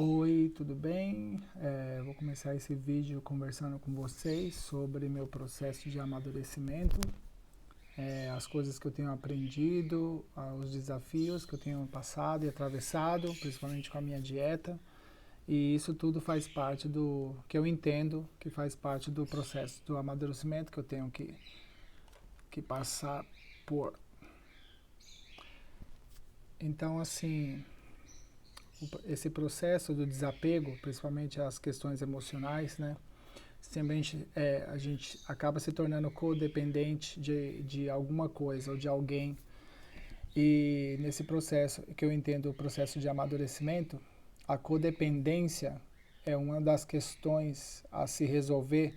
Oi, tudo bem? Vou começar esse vídeo conversando com vocês sobre meu processo de amadurecimento, as coisas que eu tenho aprendido, os desafios que eu tenho passado e atravessado, principalmente com a minha dieta. E isso tudo faz parte do que eu entendo que faz parte do processo do amadurecimento que eu tenho que passar por. Então, assim, esse processo do desapego, principalmente as questões emocionais, né? Sempre a gente acaba se tornando codependente de alguma coisa ou de alguém. E nesse processo, que eu entendo o processo de amadurecimento, a codependência é uma das questões a se resolver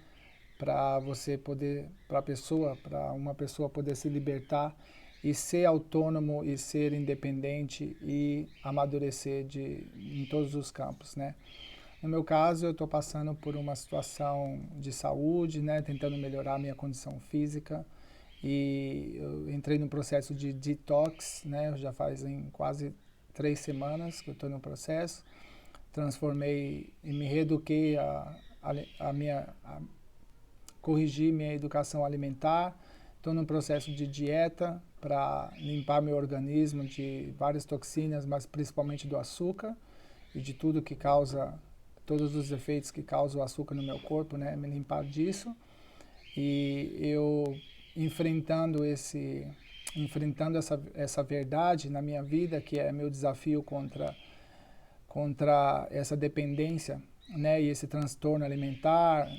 para você poder, para uma pessoa poder se libertar e ser autônomo e ser independente e amadurecer em todos os campos, né? No meu caso, eu estou passando por uma situação de saúde, né, tentando melhorar a minha condição física e eu entrei num processo de detox, né, já fazem quase 3 semanas que eu estou no processo, transformei e me reeduquei corrigi minha educação alimentar, estou num processo de dieta para limpar meu organismo de várias toxinas, mas principalmente do açúcar e de tudo que causa, todos os efeitos que causa o açúcar no meu corpo, né? Me limpar disso. E eu enfrentando essa verdade na minha vida, que é meu desafio contra essa dependência, né, e esse transtorno alimentar.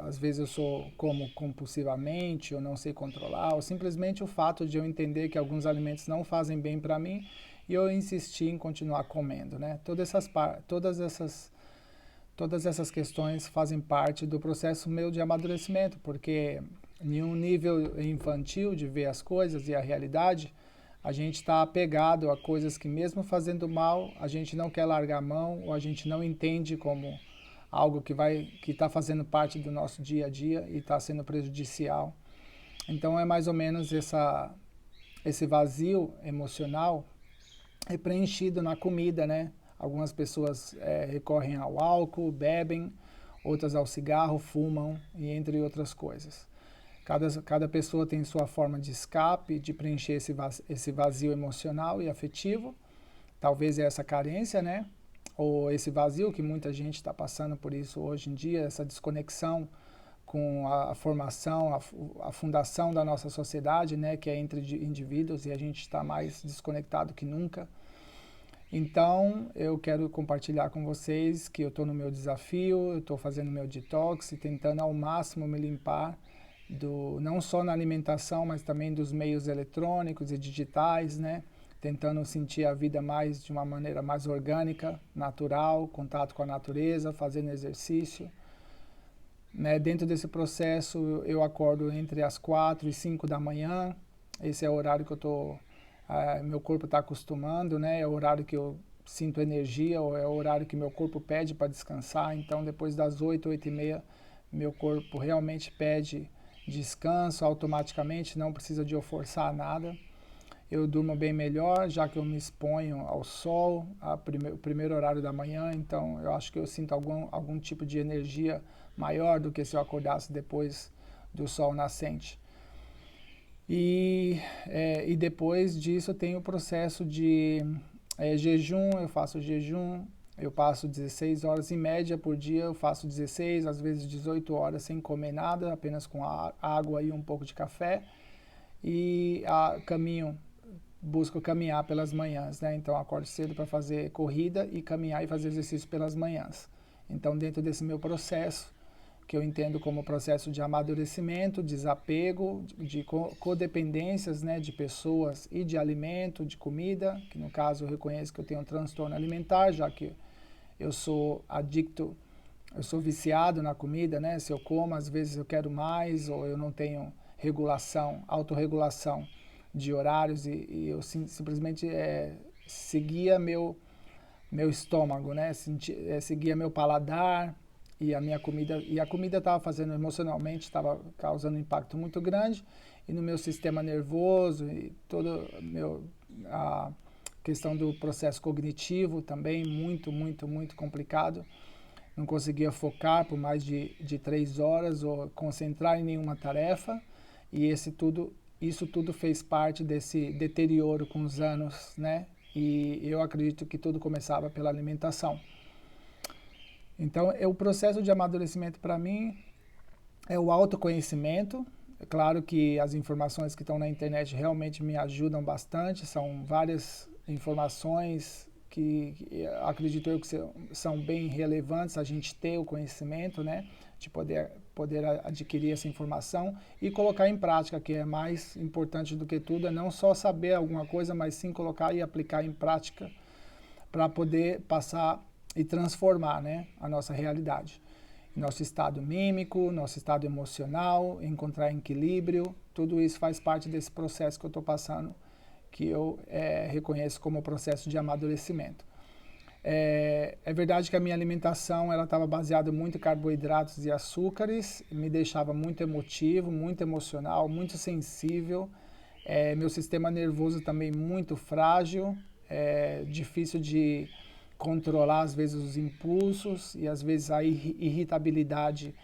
Às vezes eu como compulsivamente, eu não sei controlar, ou simplesmente o fato de eu entender que alguns alimentos não fazem bem para mim e eu insistir em continuar comendo, né? Todas essas questões fazem parte do processo meu de amadurecimento, porque em um nível infantil de ver as coisas e a realidade, a gente está apegado a coisas que mesmo fazendo mal, a gente não quer largar a mão ou a gente não entende como algo que está fazendo parte do nosso dia a dia e está sendo prejudicial. Então é mais ou menos esse vazio emocional é preenchido na comida, né? Algumas pessoas recorrem ao álcool, bebem, outras ao cigarro, fumam e entre outras coisas. Cada pessoa tem sua forma de escape, de preencher esse vazio emocional e afetivo. Talvez é essa carência, né? Ou esse vazio que muita gente está passando por isso hoje em dia, essa desconexão com a formação, a fundação da nossa sociedade, né? Que é entre indivíduos e a gente está mais desconectado que nunca. Então, eu quero compartilhar com vocês que eu estou no meu desafio, eu estou fazendo meu detox e tentando ao máximo me limpar não só na alimentação, mas também dos meios eletrônicos e digitais, né? Tentando sentir a vida de uma maneira mais orgânica, natural, contato com a natureza, fazendo exercício. Né? Dentro desse processo, eu acordo entre as 4 e 5 da manhã, esse é o horário que meu corpo está acostumando, né? É o horário que eu sinto energia, ou é o horário que meu corpo pede para descansar. Então, depois das 8, 8 e meia, meu corpo realmente pede descanso automaticamente, não precisa de eu forçar nada. Eu durmo bem melhor, já que eu me exponho ao sol, o primeiro horário da manhã, então eu acho que eu sinto algum tipo de energia maior do que se eu acordasse depois do sol nascente. E depois disso eu tenho o processo de jejum, eu faço jejum, eu passo 16 horas em média por dia, eu faço 16, às vezes 18 horas sem comer nada, apenas com água e um pouco de café. E busco caminhar pelas manhãs, né? Então acordo cedo para fazer corrida e caminhar e fazer exercício pelas manhãs. Então dentro desse meu processo, que eu entendo como processo de amadurecimento, desapego, de codependências, né, de pessoas e de alimento, de comida, que no caso eu reconheço que eu tenho um transtorno alimentar, já que eu sou adicto, eu sou viciado na comida, né? Se eu como, às vezes eu quero mais, ou eu não tenho autorregulação de horários e eu simplesmente seguia meu estômago, né? Seguia meu paladar e a comida estava fazendo emocionalmente, estava causando um impacto muito grande e no meu sistema nervoso e todo questão do processo cognitivo também, muito complicado. Não conseguia focar por mais de 3 horas ou concentrar em nenhuma tarefa. E isso tudo fez parte desse deterioro com os anos, né? E eu acredito que tudo começava pela alimentação. Então, o processo de amadurecimento para mim é o autoconhecimento. É claro que as informações que estão na internet realmente me ajudam bastante, são várias informações que acredito eu que são bem relevantes a gente ter o conhecimento, né, de poder adquirir essa informação e colocar em prática, que é mais importante do que tudo, é não só saber alguma coisa, mas sim colocar e aplicar em prática para poder passar e transformar, né, a nossa realidade. Nosso estado mímico, nosso estado emocional, encontrar equilíbrio, tudo isso faz parte desse processo que eu estou passando, que eu reconheço como processo de amadurecimento. É verdade que a minha alimentação ela estava baseada muito em carboidratos e açúcares, me deixava muito emotivo, muito emocional, muito sensível. Meu sistema nervoso também muito frágil, difícil de controlar às vezes os impulsos e às vezes a irritabilidade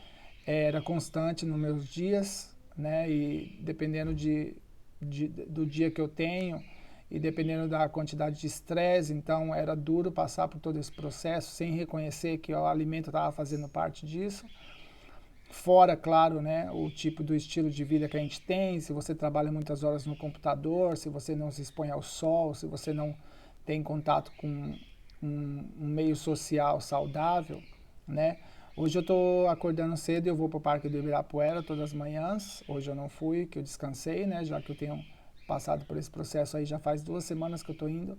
era constante nos meus dias, né? E dependendo do dia que eu tenho e dependendo da quantidade de estresse, então era duro passar por todo esse processo sem reconhecer que o alimento estava fazendo parte disso. Fora, claro, né, o tipo do estilo de vida que a gente tem, se você trabalha muitas horas no computador, se você não se expõe ao sol, se você não tem contato com um meio social saudável, né? Hoje eu estou acordando cedo e eu vou para o Parque do Ibirapuera todas as manhãs. Hoje eu não fui, que eu descansei, né? Já que eu tenho passado por esse processo aí já faz 2 semanas que eu estou indo.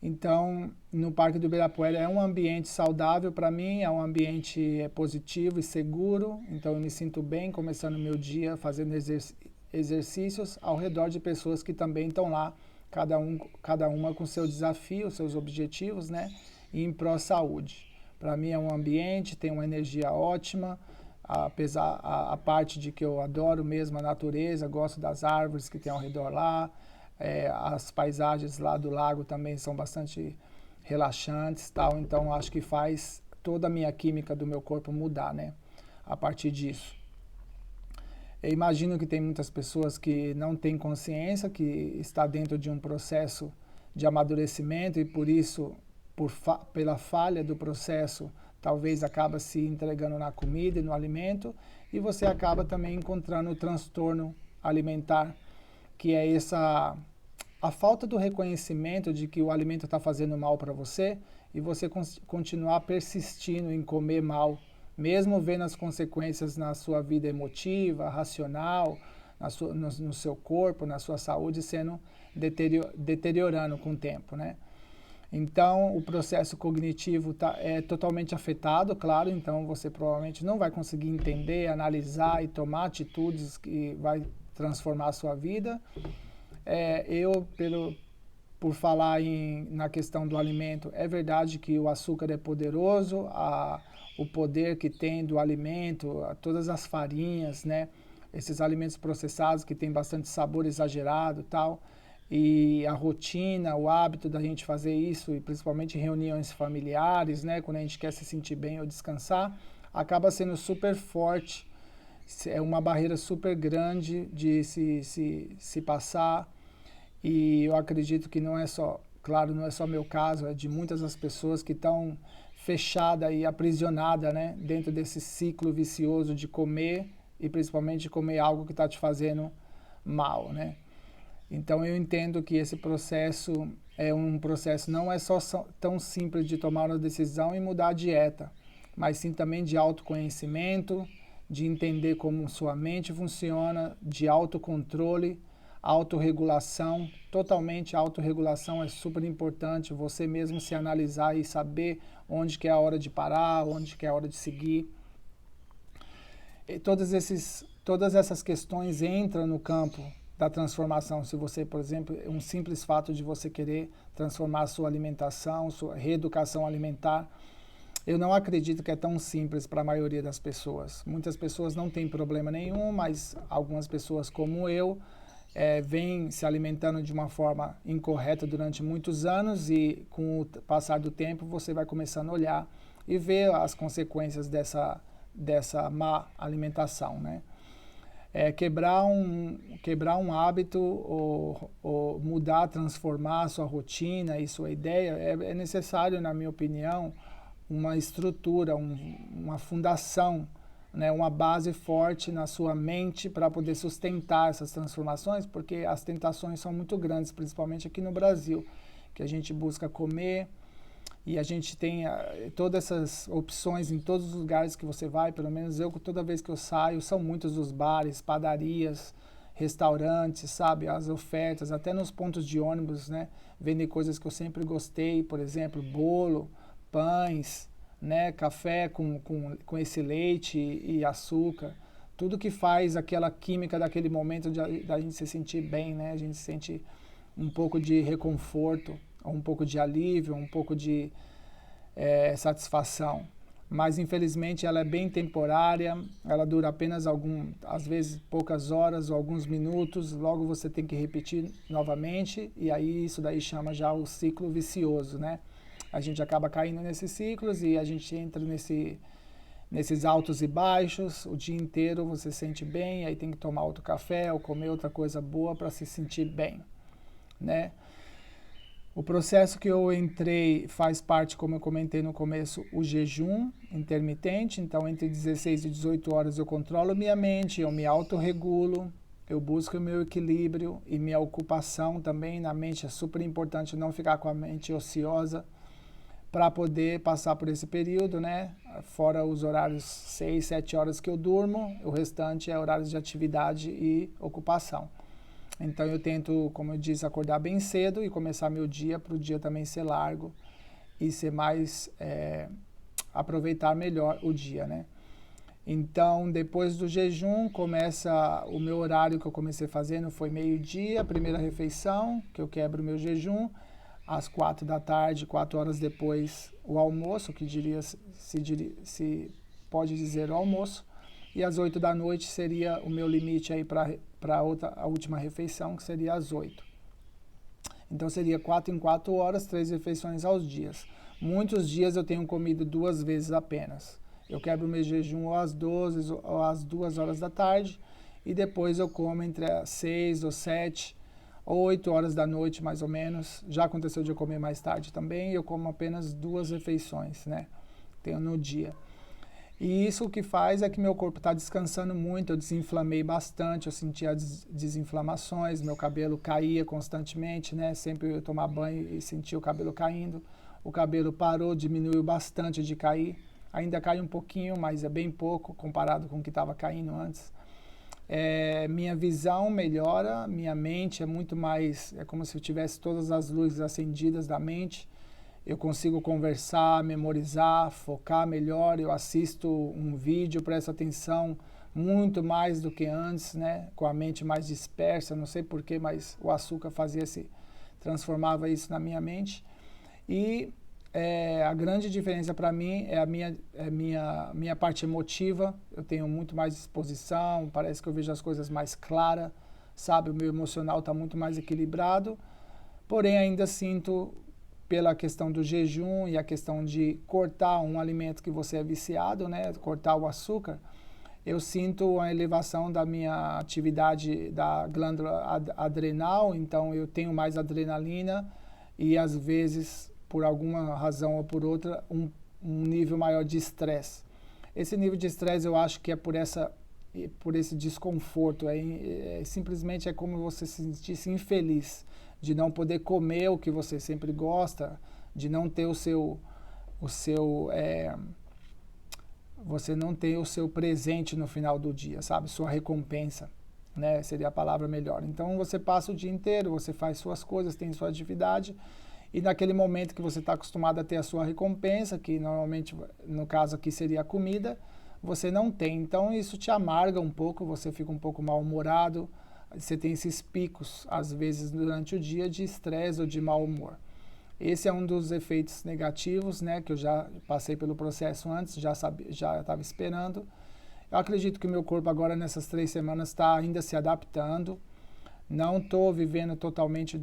Então, no Parque do Ibirapuera é um ambiente saudável para mim, é um ambiente positivo e seguro. Então, eu me sinto bem começando o meu dia fazendo exercícios ao redor de pessoas que também estão lá, cada uma com seu desafio, seus objetivos, né? E em pró-saúde. Para mim é um ambiente, tem uma energia ótima, apesar a parte de que eu adoro mesmo a natureza, gosto das árvores que tem ao redor lá, as paisagens lá do lago também são bastante relaxantes, tal. Então acho que faz toda a minha química do meu corpo mudar, né? A partir disso. Eu imagino que tem muitas pessoas que não têm consciência, que está dentro de um processo de amadurecimento e por isso, pela falha do processo, talvez acaba se entregando na comida e no alimento e você acaba também encontrando o transtorno alimentar, que é a falta do reconhecimento de que o alimento está fazendo mal para você e você continuar persistindo em comer mal, mesmo vendo as consequências na sua vida emotiva, racional, no seu corpo, na sua saúde, sendo deteriorando com o tempo, né? Então, o processo cognitivo é totalmente afetado, claro, então você provavelmente não vai conseguir entender, analisar e tomar atitudes que vai transformar a sua vida. Por falar na questão do alimento, é verdade que o açúcar é poderoso, o poder que tem do alimento, todas as farinhas, né? Esses alimentos processados que tem bastante sabor exagerado e tal, e a rotina, o hábito da gente fazer isso, e principalmente em reuniões familiares, né? Quando a gente quer se sentir bem ou descansar, acaba sendo super forte, é uma barreira super grande de se passar. E eu acredito que não é só, claro, não é só meu caso, é de muitas das pessoas que estão fechadas e aprisionadas, né, dentro desse ciclo vicioso de comer e principalmente de comer algo que está te fazendo mal, né? Então eu entendo que esse processo é um processo, não é só tão simples de tomar uma decisão e mudar a dieta, mas sim também de autoconhecimento, de entender como sua mente funciona, de autocontrole, autorregulação, totalmente autorregulação é super importante, você mesmo se analisar e saber onde que é a hora de parar, onde que é a hora de seguir. E todas essas questões entram no campo da transformação. Se você, por exemplo, um simples fato de você querer transformar a sua alimentação, sua reeducação alimentar, eu não acredito que é tão simples para a maioria das pessoas. Muitas pessoas não têm problema nenhum, mas algumas pessoas como eu vem se alimentando de uma forma incorreta durante muitos anos e com o passar do tempo você vai começando a olhar e ver as consequências dessa má alimentação, né? Quebrar um hábito ou mudar, transformar a sua rotina e sua ideia, é necessário, na minha opinião, uma estrutura, uma fundação, né, uma base forte na sua mente para poder sustentar essas transformações, porque as tentações são muito grandes, principalmente aqui no Brasil, que a gente busca comer e a gente tem todas essas opções em todos os lugares que você vai, pelo menos eu, toda vez que eu saio, são muitos os bares, padarias, restaurantes, sabe, as ofertas, até nos pontos de ônibus, né, vendem coisas que eu sempre gostei, por exemplo, bolo, pães, né, café com esse leite e açúcar, tudo que faz aquela química daquele momento da gente se sentir bem, né, a gente sente um pouco de reconforto, um pouco de alívio, um pouco de satisfação. Mas infelizmente ela é bem temporária, ela dura apenas às vezes poucas horas ou alguns minutos, logo você tem que repetir novamente e aí isso daí chama já o ciclo vicioso, né? A gente acaba caindo nesses ciclos e a gente entra nesses altos e baixos, o dia inteiro você se sente bem, aí tem que tomar outro café ou comer outra coisa boa para se sentir bem, né? O processo que eu entrei faz parte, como eu comentei no começo, o jejum intermitente, então entre 16 e 18 horas eu controlo minha mente, eu me autorregulo, eu busco o meu equilíbrio e minha ocupação também na mente, é super importante não ficar com a mente ociosa, para poder passar por esse período, né? Fora os horários 6, 7 horas que eu durmo, o restante é horários de atividade e ocupação. Então eu tento, como eu disse, acordar bem cedo e começar meu dia para o dia também ser largo e ser mais, aproveitar melhor o dia, né? Então, depois do jejum, começa o meu horário que eu comecei fazendo, foi meio-dia, primeira refeição, que eu quebro o meu jejum, às 4 da tarde, 4 horas depois, o almoço, que se pode dizer o almoço, e às 8 da noite seria o meu limite aí para a última refeição, que seria às 8. Então seria 4 em 4 horas, 3 refeições aos dias. Muitos dias eu tenho comido 2 vezes apenas. Eu quebro meu jejum ou às 12 ou às 2 horas da tarde, e depois eu como entre as 6 ou 7 ou 8 horas da noite, mais ou menos. Já aconteceu de eu comer mais tarde também, eu como apenas 2 refeições, né? Tenho no dia. E isso o que faz é que meu corpo está descansando muito, eu desinflamei bastante, eu sentia desinflamações, meu cabelo caía constantemente, né? Sempre eu ia tomar banho e sentia o cabelo caindo. O cabelo parou, diminuiu bastante de cair. Ainda cai um pouquinho, mas é bem pouco comparado com o que estava caindo antes. Minha visão melhora, minha mente é muito mais, é como se eu tivesse todas as luzes acendidas da mente. Eu consigo conversar, memorizar, focar melhor, eu assisto um vídeo, presto atenção muito mais do que antes, né? Com a mente mais dispersa, não sei porquê, mas o açúcar transformava isso na minha mente. E a grande diferença para mim é a minha parte emotiva. Eu tenho muito mais disposição, parece que eu vejo as coisas mais claras, sabe? O meu emocional está muito mais equilibrado, porém ainda sinto, pela questão do jejum e a questão de cortar um alimento que você é viciado, né? Cortar o açúcar, eu sinto a elevação da minha atividade da glândula adrenal, então eu tenho mais adrenalina e às vezes, por alguma razão ou por outra, um nível maior de estresse. Esse nível de estresse eu acho que é por esse desconforto, simplesmente é como você se sentisse infeliz de não poder comer o que você sempre gosta, de não ter você não ter o seu presente no final do dia, sabe? Sua recompensa, né? Seria a palavra melhor. Então você passa o dia inteiro, você faz suas coisas, tem sua atividade, e naquele momento que você está acostumado a ter a sua recompensa, que normalmente, no caso aqui seria a comida, você não tem. Então isso te amarga um pouco, você fica um pouco mal-humorado, você tem esses picos, às vezes, durante o dia de estresse ou de mau humor. Esse é um dos efeitos negativos, né, que eu já passei pelo processo antes, já estava esperando. Eu acredito que o meu corpo agora, nessas 3 semanas, está ainda se adaptando, Não estou vivendo totalmente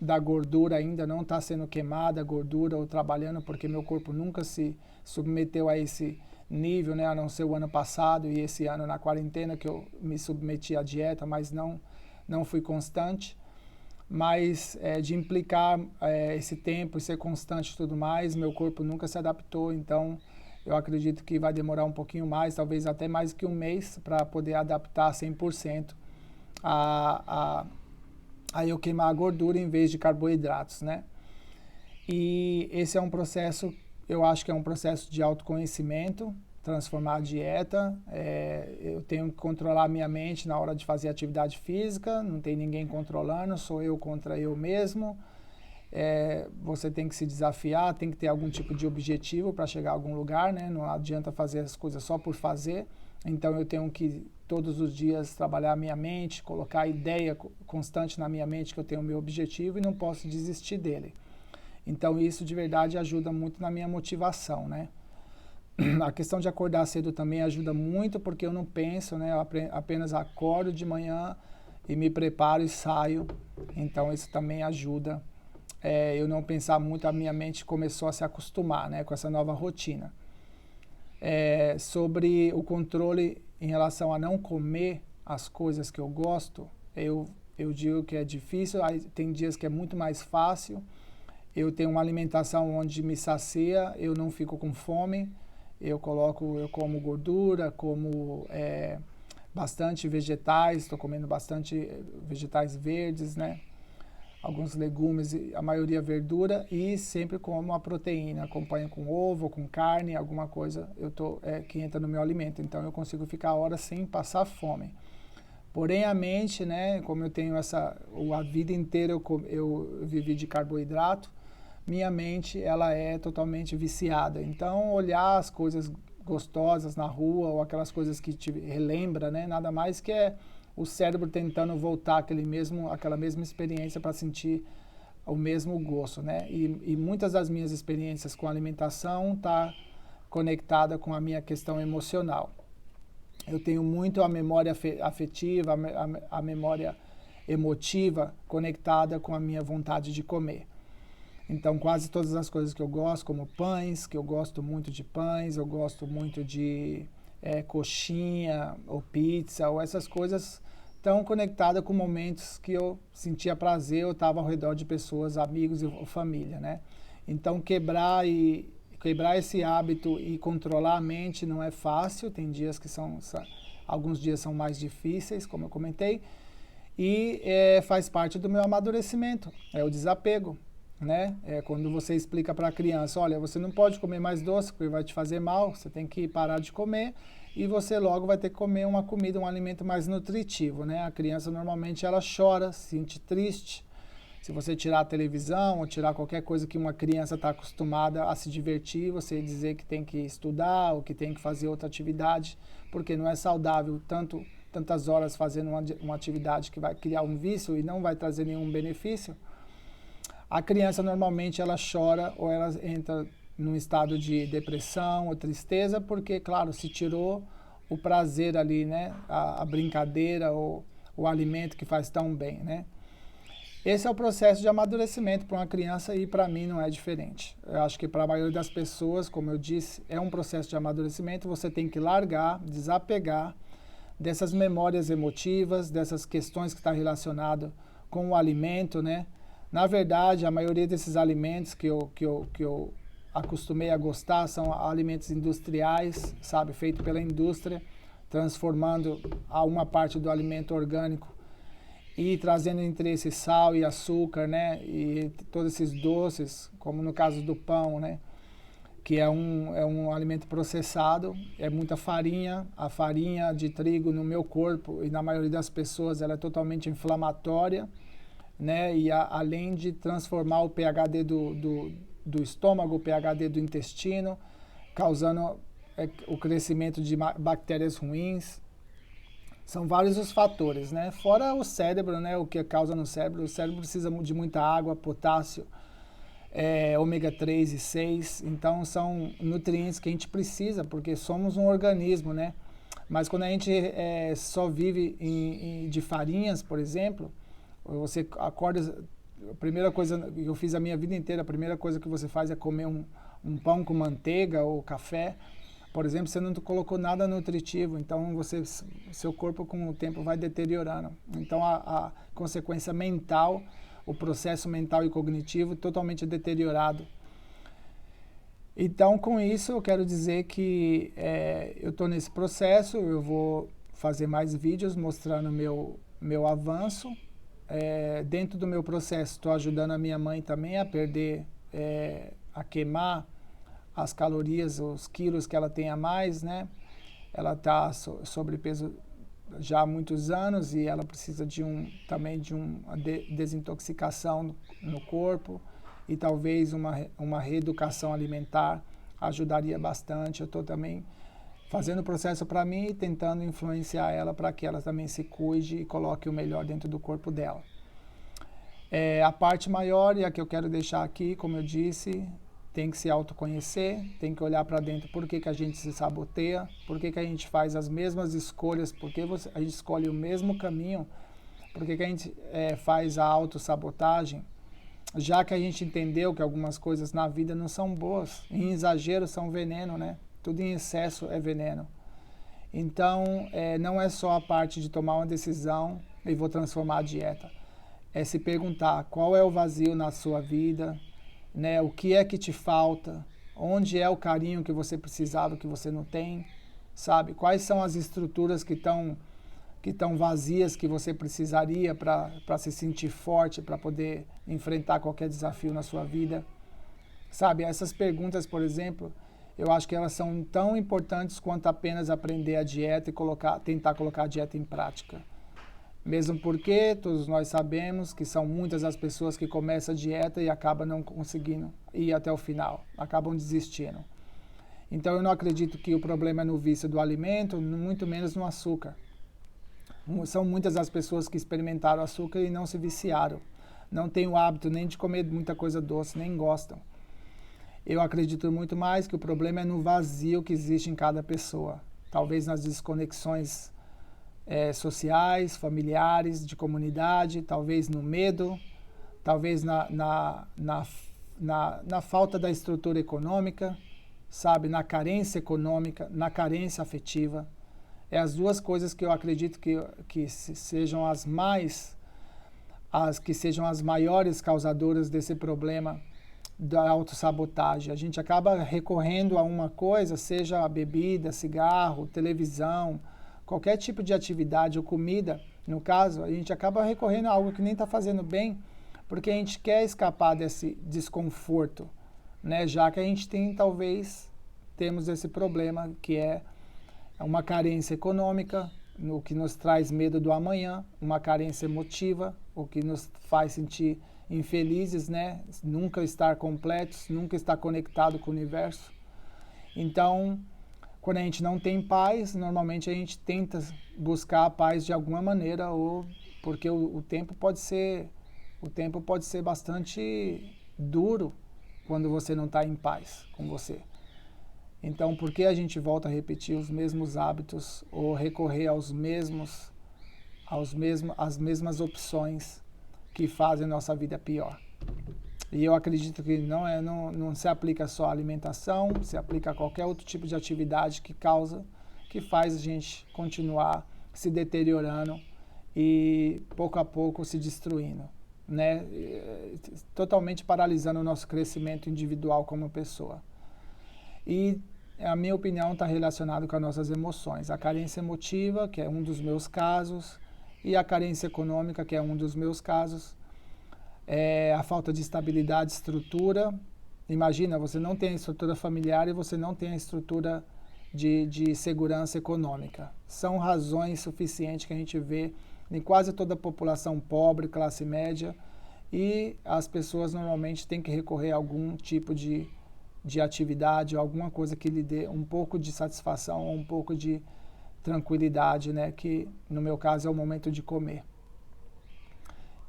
da gordura ainda, não está sendo queimada a gordura ou trabalhando, porque meu corpo nunca se submeteu a esse nível, né, a não ser o ano passado e esse ano na quarentena que eu me submeti à dieta, mas não fui constante. Mas de implicar esse tempo e ser constante e tudo mais, meu corpo nunca se adaptou, então eu acredito que vai demorar um pouquinho mais, talvez até mais que um mês, para poder adaptar 100% a eu queimar a gordura em vez de carboidratos, né? E esse é um processo, eu acho que é um processo de autoconhecimento, transformar a dieta. Eu tenho que controlar a minha mente na hora de fazer atividade física, não tem ninguém controlando, sou eu contra eu mesmo. Você tem que se desafiar, tem que ter algum tipo de objetivo para chegar a algum lugar, né? Não adianta fazer as coisas só por fazer. Então eu tenho que todos os dias trabalhar a minha mente, colocar a ideia constante na minha mente que eu tenho o meu objetivo e não posso desistir dele. Então isso de verdade ajuda muito na minha motivação, né? A questão de acordar cedo também ajuda muito, porque eu não penso, né? Eu apenas acordo de manhã e me preparo e saio. Então isso também ajuda. Eu não pensar muito, a minha mente começou a se acostumar, né, com essa nova rotina. Sobre o controle em relação a não comer as coisas que eu gosto, eu digo que é difícil, tem dias que é muito mais fácil. Eu tenho uma alimentação onde me sacia, eu não fico com fome, eu como gordura, como bastante vegetais, estou comendo bastante vegetais verdes, né? Alguns legumes, a maioria verdura, e sempre como a proteína, acompanho com ovo, com carne, alguma coisa que entra no meu alimento. Então eu consigo ficar horas sem passar fome. Porém a mente, né, como eu tenho a vida inteira eu vivi de carboidrato, minha mente ela é totalmente viciada. Então olhar as coisas gostosas na rua ou aquelas coisas que te relembra, né, nada mais que o cérebro tentando voltar aquela mesma experiência para sentir o mesmo gosto, né? E muitas das minhas experiências com alimentação tá conectada com a minha questão emocional. Eu tenho muito a memória afetiva, a memória emotiva conectada com a minha vontade de comer. Então, quase todas as coisas que eu gosto, como pães, que eu gosto muito de pães, eu gosto muito de coxinha ou pizza, ou essas coisas estão conectadas com momentos que eu sentia prazer, eu estava ao redor de pessoas, amigos e família, né? Então, quebrar esse hábito e controlar a mente não é fácil, tem dias que alguns dias são mais difíceis, como eu comentei, e faz parte do meu amadurecimento, é o desapego, né? Quando você explica para a criança, olha, você não pode comer mais doce porque vai te fazer mal, você tem que parar de comer e você logo vai ter que comer uma comida, um alimento mais nutritivo, né? A criança normalmente ela chora, se sente triste. Se você tirar a televisão ou tirar qualquer coisa que uma criança está acostumada a se divertir, você dizer que tem que estudar ou que tem que fazer outra atividade, porque não é saudável tantas horas fazendo uma atividade que vai criar um vício e não vai trazer nenhum benefício. A criança normalmente ela chora ou ela entra num estado de depressão ou tristeza, porque, claro, se tirou o prazer ali, né? A brincadeira ou o alimento que faz tão bem, né? Esse é o processo de amadurecimento para uma criança e para mim não é diferente. Eu acho que para a maioria das pessoas, como eu disse, é um processo de amadurecimento, você tem que largar, desapegar dessas memórias emotivas, dessas questões que estão relacionadas com o alimento, né? Na verdade, a maioria desses alimentos que eu acostumei a gostar são alimentos industriais, sabe, feito pela indústria, transformando uma parte do alimento orgânico e trazendo entre esse sal e açúcar, né, e todos esses doces, como no caso do pão, né, que é um alimento processado, é muita farinha. A farinha de trigo no meu corpo e na maioria das pessoas ela é totalmente inflamatória, né, e além de transformar o pH-D do estômago, o pH-D do intestino, causando o crescimento de bactérias ruins. São vários os fatores, né? Fora o cérebro, né? O que causa no cérebro. O cérebro precisa de muita água, potássio, ômega 3 e 6. Então, são nutrientes que a gente precisa, porque somos um organismo, né? Mas quando a gente só vive de farinhas, por exemplo, você acorda, a primeira coisa que eu fiz a minha vida inteira, a primeira coisa que você faz é comer um pão com manteiga ou café. Por exemplo, você não colocou nada nutritivo, então seu corpo com o tempo vai deteriorando. Então a consequência mental, o processo mental e cognitivo totalmente deteriorado. Então, com isso, eu quero dizer que eu estou nesse processo, eu vou fazer mais vídeos mostrando meu avanço. Dentro do meu processo, estou ajudando a minha mãe também a perder, a queimar as calorias, os quilos que ela tem a mais, né? Ela está sobrepeso já há muitos anos e ela precisa também de uma desintoxicação no corpo. E talvez uma reeducação alimentar ajudaria bastante. Eu estou também fazendo o processo para mim e tentando influenciar ela para que ela também se cuide e coloque o melhor dentro do corpo dela. A parte maior e a que eu quero deixar aqui, como eu disse, tem que se autoconhecer, tem que olhar para dentro por que a gente se saboteia, por que a gente faz as mesmas escolhas, por que a gente escolhe o mesmo caminho, por que a gente faz a autossabotagem. Já que a gente entendeu que algumas coisas na vida não são boas, em exagero são veneno, né? Tudo em excesso é veneno. Então, não é só a parte de tomar uma decisão e vou transformar a dieta. É se perguntar qual é o vazio na sua vida, né? O que é que te falta, onde é o carinho que você precisava que você não tem, sabe? Quais são as estruturas que estão vazias, que você precisaria para se sentir forte, para poder enfrentar qualquer desafio na sua vida. Sabe, essas perguntas, por exemplo, eu acho que elas são tão importantes quanto apenas aprender a dieta e tentar colocar a dieta em prática. Mesmo porque todos nós sabemos que são muitas as pessoas que começam a dieta e acabam não conseguindo ir até o final, acabam desistindo. Então eu não acredito que o problema é no vício do alimento, muito menos no açúcar. São muitas as pessoas que experimentaram açúcar e não se viciaram. Não têm o hábito nem de comer muita coisa doce, nem gostam. Eu acredito muito mais que o problema é no vazio que existe em cada pessoa. Talvez nas desconexões sociais, familiares, de comunidade, talvez no medo, talvez na falta da estrutura econômica, sabe, na carência econômica, na carência afetiva. As duas coisas que eu acredito que sejam as maiores causadoras desse problema da autossabotagem. A gente acaba recorrendo a uma coisa, seja a bebida, cigarro, televisão, qualquer tipo de atividade ou comida, no caso, a gente acaba recorrendo a algo que nem está fazendo bem, porque a gente quer escapar desse desconforto, né? Já que a gente temos esse problema que é uma carência econômica, o que nos traz medo do amanhã, uma carência emotiva, o que nos faz sentir infelizes, né? Nunca estar completos, nunca estar conectado com o universo. Então, quando a gente não tem paz, normalmente a gente tenta buscar a paz de alguma maneira, ou porque o tempo pode ser bastante duro quando você não está em paz com você. Então, por que a gente volta a repetir os mesmos hábitos ou recorrer às mesmas opções que fazem a nossa vida pior? E eu acredito que não se aplica só à alimentação, se aplica a qualquer outro tipo de atividade que faz a gente continuar se deteriorando e pouco a pouco se destruindo, né? Totalmente paralisando o nosso crescimento individual como pessoa. E a minha opinião está relacionada com as nossas emoções. A carência emotiva, que é um dos meus casos, e a carência econômica, que é um dos meus casos. A falta de estabilidade, estrutura. Imagina, você não tem a estrutura familiar e você não tem a estrutura de segurança econômica. São razões suficientes que a gente vê em quase toda a população pobre, classe média, e as pessoas normalmente têm que recorrer a algum tipo de atividade, ou alguma coisa que lhe dê um pouco de satisfação, ou um pouco de tranquilidade, né? Que no meu caso é o momento de comer.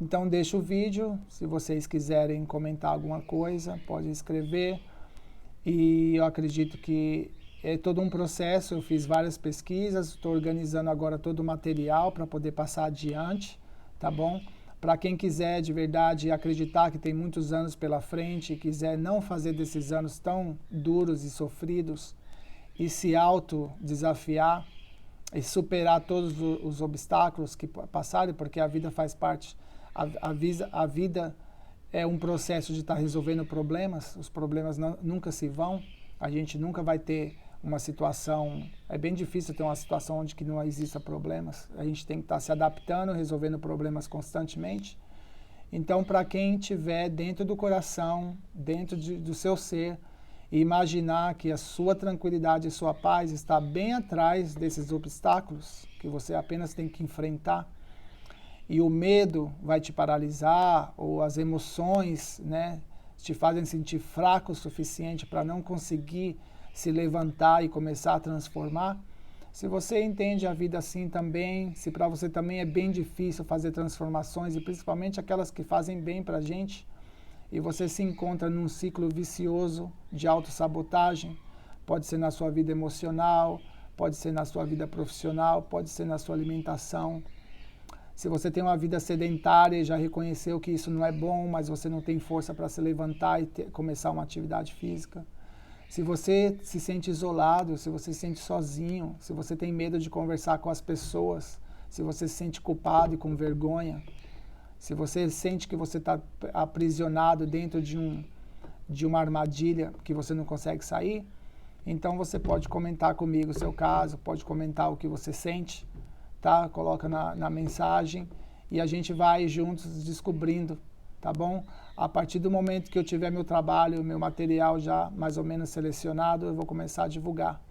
Então deixa o vídeo, se vocês quiserem comentar alguma coisa, pode escrever. E eu acredito que é todo um processo, eu fiz várias pesquisas, estou organizando agora todo o material para poder passar adiante, tá bom? Para quem quiser de verdade acreditar que tem muitos anos pela frente e quiser não fazer desses anos tão duros e sofridos e se auto-desafiar e superar todos os obstáculos que passarem, porque a vida faz parte, a vida é um processo de estar resolvendo problemas, os problemas nunca se vão, a gente nunca vai ter uma situação, é bem difícil ter uma situação onde que não exista problemas, a gente tem que estar se adaptando, resolvendo problemas constantemente. Então, para quem tiver dentro do coração, dentro do seu ser, e imaginar que a sua tranquilidade e sua paz está bem atrás desses obstáculos que você apenas tem que enfrentar, e o medo vai te paralisar, ou as emoções, né, te fazem sentir fraco o suficiente para não conseguir se levantar e começar a transformar. Se você entende a vida assim também, se para você também é bem difícil fazer transformações, e principalmente aquelas que fazem bem para a gente, e você se encontra num ciclo vicioso de autossabotagem, pode ser na sua vida emocional, pode ser na sua vida profissional, pode ser na sua alimentação. Se você tem uma vida sedentária e já reconheceu que isso não é bom, mas você não tem força para se levantar e começar uma atividade física. Se você se sente isolado, se você se sente sozinho, se você tem medo de conversar com as pessoas, se você se sente culpado e com vergonha, se você sente que você está aprisionado dentro de uma armadilha que você não consegue sair, então você pode comentar comigo o seu caso, pode comentar o que você sente, tá? Coloca na mensagem e a gente vai juntos descobrindo, tá bom? A partir do momento que eu tiver meu trabalho, meu material já mais ou menos selecionado, eu vou começar a divulgar,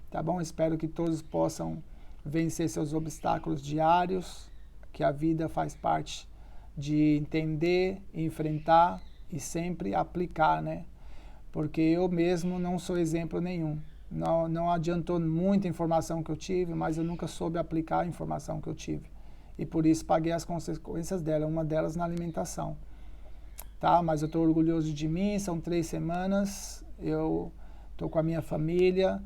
tá bom? Espero que todos possam vencer seus obstáculos diários, que a vida faz parte de entender, enfrentar e sempre aplicar, né? Porque eu mesmo não sou exemplo nenhum. Não adiantou muita informação que eu tive, mas eu nunca soube aplicar a informação que eu tive. E por isso paguei as consequências dela, uma delas na alimentação. Tá? Mas eu estou orgulhoso de mim, são 3 semanas, eu estou com a minha família,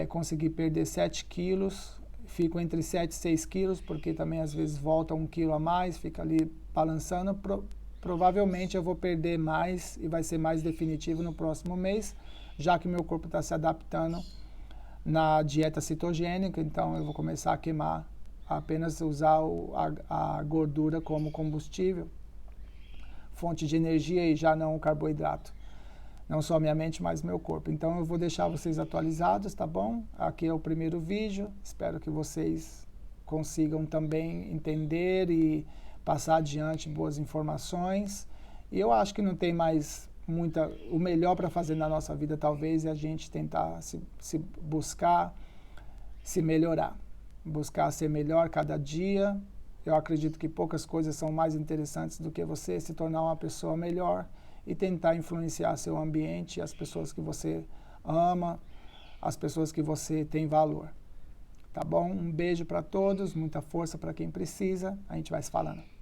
consegui perder 7 quilos, fico entre 7 e 6 quilos, porque também às vezes volta 1 quilo a mais, fica ali balançando. Provavelmente eu vou perder mais e vai ser mais definitivo no próximo mês, já que meu corpo está se adaptando na dieta cetogênica, então eu vou começar a queimar, apenas usar a gordura como combustível, fonte de energia e já não o carboidrato. Não só minha mente, mas meu corpo. Então eu vou deixar vocês atualizados, tá bom? Aqui é o primeiro vídeo, espero que vocês consigam também entender e passar adiante boas informações. E eu acho que não tem mais o melhor para fazer na nossa vida talvez é a gente tentar se buscar, se melhorar, buscar ser melhor cada dia. Eu acredito que poucas coisas são mais interessantes do que você se tornar uma pessoa melhor e tentar influenciar seu ambiente, as pessoas que você ama, as pessoas que você tem valor. Tá bom? Um beijo para todos, muita força para quem precisa. A gente vai se falando.